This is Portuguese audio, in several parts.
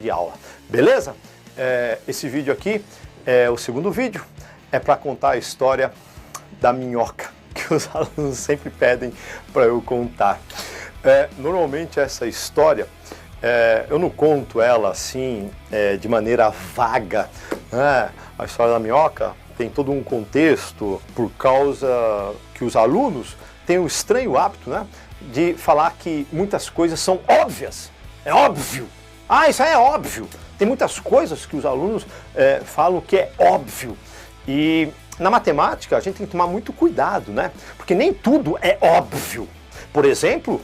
de aula, beleza? Esse vídeo aqui é o segundo vídeo, é para contar a história da minhoca, que os alunos sempre pedem para eu contar. Normalmente essa história, eu não conto ela assim, de maneira vaga, né? A história da minhoca tem todo um contexto, por causa que os alunos têm o estranho hábito, né, de falar que muitas coisas são óbvias, é óbvio. Ah, isso aí é óbvio. Tem muitas coisas que os alunos falam que é óbvio. E na matemática a gente tem que tomar muito cuidado, né? Porque nem tudo é óbvio. Por exemplo,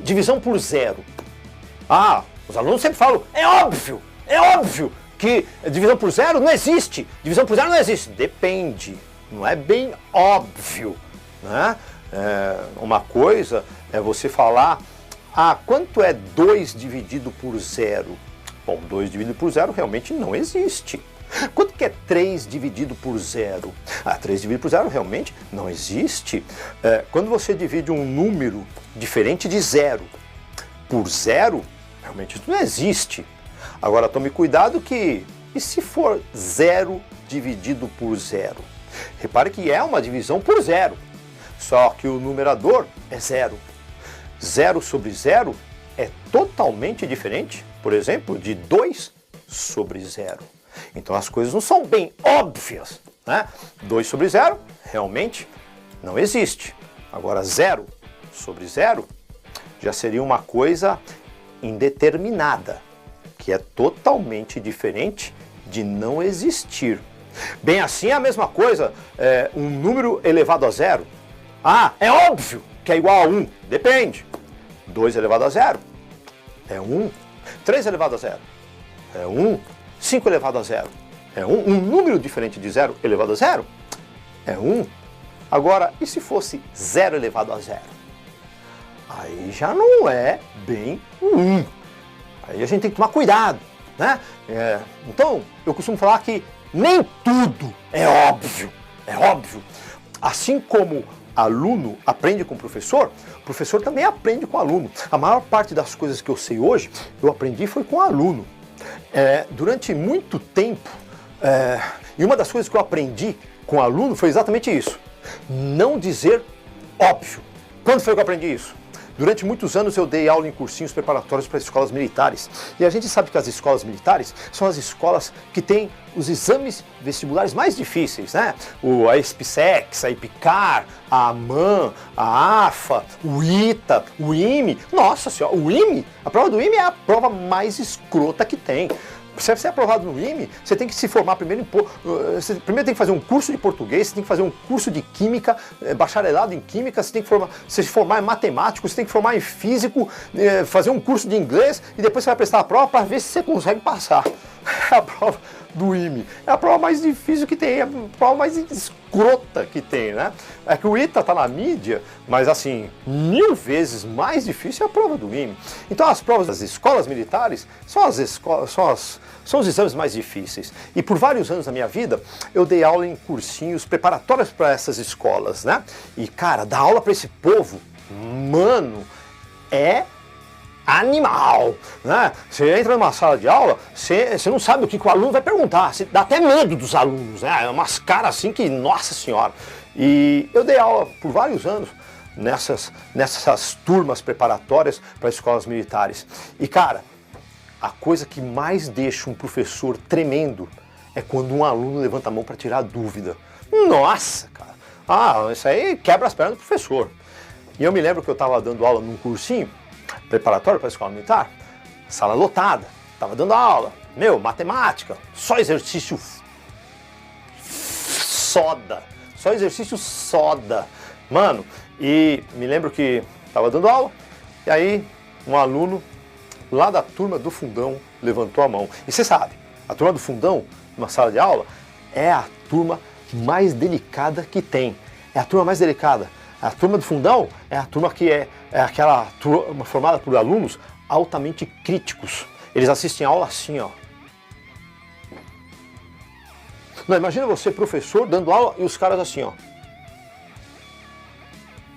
divisão por zero. Ah, os alunos sempre falam, é óbvio que divisão por zero não existe. Divisão por zero não existe. Depende, não é bem óbvio, né? Uma coisa é você falar, quanto é 2 dividido por zero? Bom, 2 dividido por zero realmente não existe. Quanto que é 3 dividido por zero? 3 dividido por zero realmente não existe. Quando você divide um número diferente de zero por zero, realmente isso não existe. Agora tome cuidado que, e se for 0 dividido por zero? Repare que é uma divisão por zero, só que o numerador é zero. 0 sobre 0 é totalmente diferente, por exemplo, de 2 sobre 0. Então as coisas não são bem óbvias, né? 2 sobre 0 realmente não existe. Agora 0 sobre 0 já seria uma coisa indeterminada, que é totalmente diferente de não existir. Bem assim é a mesma coisa, um número elevado a zero. É óbvio que é igual a 1, depende. 2 elevado a zero é 1. 3 elevado a zero é 1. 5 elevado a zero é 1. Um número diferente de 0 elevado a zero é 1. Agora, e se fosse 0 elevado a zero? Aí já não é bem 1. Aí a gente tem que tomar cuidado, né? Então, eu costumo falar que nem tudo é óbvio. É óbvio. Assim como aluno aprende com o professor também aprende com o aluno. A maior parte das coisas que eu sei hoje, eu aprendi foi com o aluno. Durante muito tempo, e uma das coisas que eu aprendi com o aluno foi exatamente isso. Não dizer óbvio. Quando foi que eu aprendi isso? Durante muitos anos eu dei aula em cursinhos preparatórios para escolas militares. E a gente sabe que as escolas militares são as escolas que têm os exames vestibulares mais difíceis, né? A ESPSEX, a IPCAR, a AMAN, a AFA, o ITA, o IME. Nossa senhora, o IME, a prova do IME é a prova mais escrota que tem. Se você é aprovado no IME, você tem que se formar primeiro você primeiro tem que fazer um curso de português, você tem que fazer um curso de química, bacharelado em química, você tem que se formar em matemático, você tem que formar em físico, fazer um curso de inglês e depois você vai prestar a prova para ver se você consegue passar. A prova do IME é a prova mais difícil que tem, é a prova mais escrota que tem, né? É que o ITA tá na mídia, mas assim, 1000 vezes mais difícil é a prova do IME. Então as provas das escolas militares são os exames mais difíceis. E por vários anos da minha vida, eu dei aula em cursinhos preparatórios para essas escolas, né? E cara, dar aula para esse povo, mano, é animal, né? Você entra numa sala de aula, você não sabe o que o aluno vai perguntar, você dá até medo dos alunos, né? É umas caras assim que, nossa senhora. E eu dei aula por vários anos nessas turmas preparatórias para escolas militares. E cara, a coisa que mais deixa um professor tremendo é quando um aluno levanta a mão para tirar dúvida. Nossa, cara, isso aí quebra as pernas do professor. E eu me lembro que eu estava dando aula num cursinho preparatório para a escola militar, sala lotada, estava dando aula, matemática, só exercício soda, mano, e me lembro que estava dando aula, e aí um aluno lá da turma do fundão levantou a mão, e você sabe, a turma do fundão, numa sala de aula, é a turma mais delicada que tem, é a turma mais delicada. A turma do fundão é a turma que é aquela turma formada por alunos altamente críticos. Eles assistem a aula assim, ó. Não, imagina você, professor, dando aula e os caras assim, ó.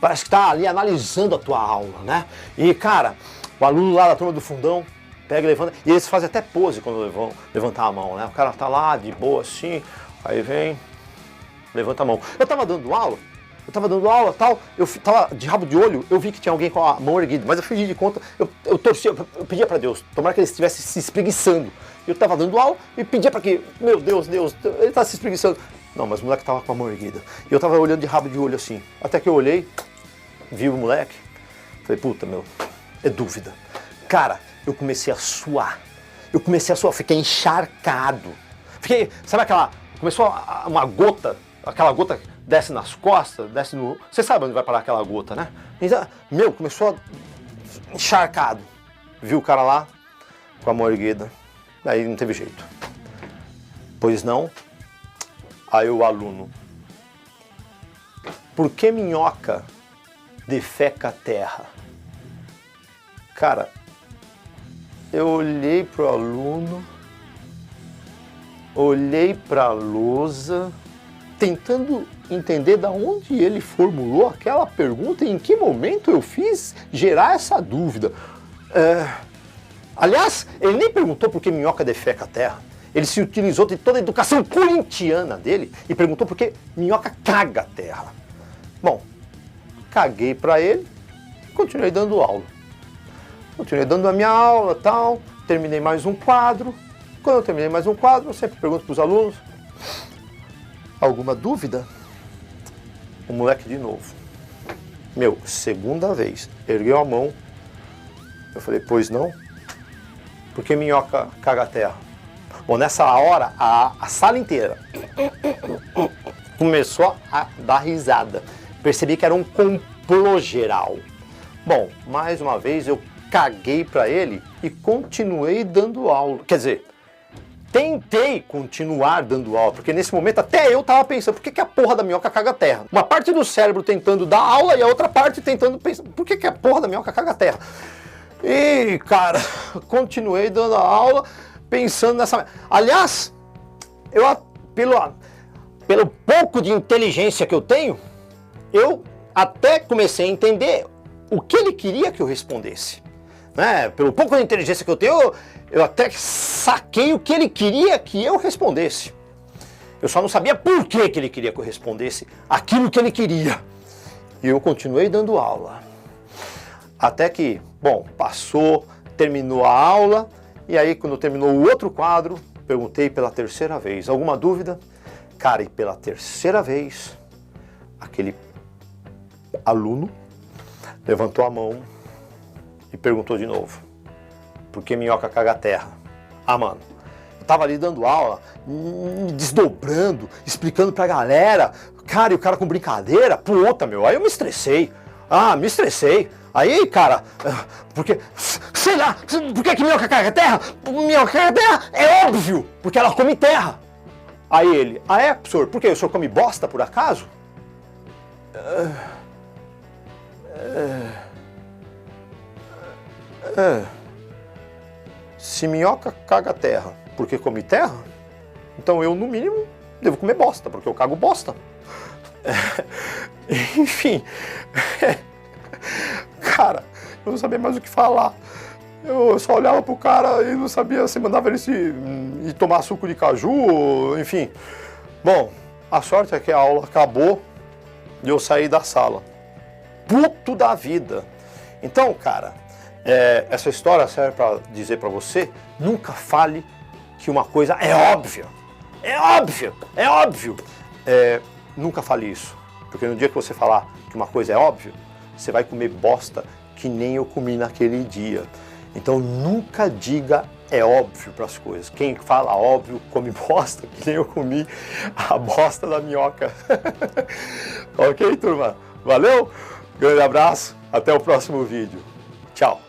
Parece que está ali analisando a tua aula, né? E, cara, O aluno lá da turma do fundão pega e levanta, e eles fazem até pose quando vão levantar a mão, né? O cara tá lá de boa assim, aí vem, levanta a mão. Eu tava dando aula tal, eu tava de rabo de olho, eu vi que tinha alguém com a mão erguida, mas eu fingi de conta, eu torcia, eu pedia pra Deus, tomara que ele estivesse se espreguiçando. Eu tava dando aula e pedia pra que, meu Deus, ele tá se espreguiçando. Não, mas o moleque tava com a mão erguida. E eu tava olhando de rabo de olho assim, até que eu olhei, vi o moleque, falei, puta, meu, é dúvida. Cara, eu comecei a suar, fiquei encharcado. Fiquei, sabe aquela, começou uma gota, aquela gota desce nas costas, desce no... Você sabe onde vai parar aquela gota, né? Então, meu, começou encharcado. Viu o cara lá, com a mão erguida. Aí não teve jeito. Pois não? Aí o aluno. Por que minhoca defeca a terra? Cara, eu olhei pro aluno, olhei pra lousa, tentando entender da onde ele formulou aquela pergunta e em que momento eu fiz gerar essa dúvida. Aliás, ele nem perguntou por que minhoca defeca a terra. Ele se utilizou de toda a educação corintiana dele e perguntou por que minhoca caga a terra. Bom, caguei para ele e continuei dando aula. Continuei dando a minha aula e tal, terminei mais um quadro. Quando eu terminei mais um quadro, eu sempre pergunto para os alunos, alguma dúvida? O moleque de novo. Meu, segunda vez, ergueu a mão. Eu falei, pois não? Por que minhoca caga a terra? Bom, nessa hora, a sala inteira começou a dar risada. Percebi que era um complô geral. Bom, mais uma vez eu caguei para ele e continuei dando aula. Quer dizer, tentei continuar dando aula, porque nesse momento até eu tava pensando, por que a porra da minhoca caga a terra? Uma parte do cérebro tentando dar aula e a outra parte tentando pensar, por que a porra da minhoca caga a terra? E, cara, continuei dando aula, pensando nessa... Aliás, eu, pelo pouco de inteligência que eu tenho, eu até comecei a entender o que ele queria que eu respondesse. Né? Pelo pouco de inteligência que eu tenho, eu até saquei o que ele queria que eu respondesse. Eu só não sabia por que ele queria que eu respondesse aquilo que ele queria. E eu continuei dando aula. Até que, bom, passou, terminou a aula, e aí quando terminou o outro quadro, perguntei pela terceira vez, alguma dúvida? Cara, e pela terceira vez, aquele aluno levantou a mão e perguntou de novo, por que minhoca caga a terra? Ah, mano, eu tava ali dando aula, desdobrando, explicando pra galera, cara, e o cara com brincadeira, puta, meu, aí eu me estressei. Me estressei. Aí, cara, porque, sei lá, por que minhoca caga a terra? Minhoca caga a terra é óbvio, porque ela come terra. Aí ele, é, professor, por quê? O senhor come bosta, por acaso? Se minhoca caga a terra porque come terra, então eu, no mínimo, devo comer bosta, porque eu cago bosta. Enfim, cara, eu não sabia mais o que falar. Eu só olhava pro cara e não sabia se mandava ele ir tomar suco de caju, enfim. Bom, a sorte é que a aula acabou e eu saí da sala. Puto da vida. Então, cara, essa história serve para dizer para você, nunca fale que uma coisa é óbvia. É óbvio, é óbvio. Nunca fale isso, porque no dia que você falar que uma coisa é óbvia, você vai comer bosta que nem eu comi naquele dia. Então nunca diga é óbvio para as coisas. Quem fala óbvio come bosta que nem eu comi a bosta da minhoca. Ok, turma? Valeu? Grande abraço, até o próximo vídeo. Tchau.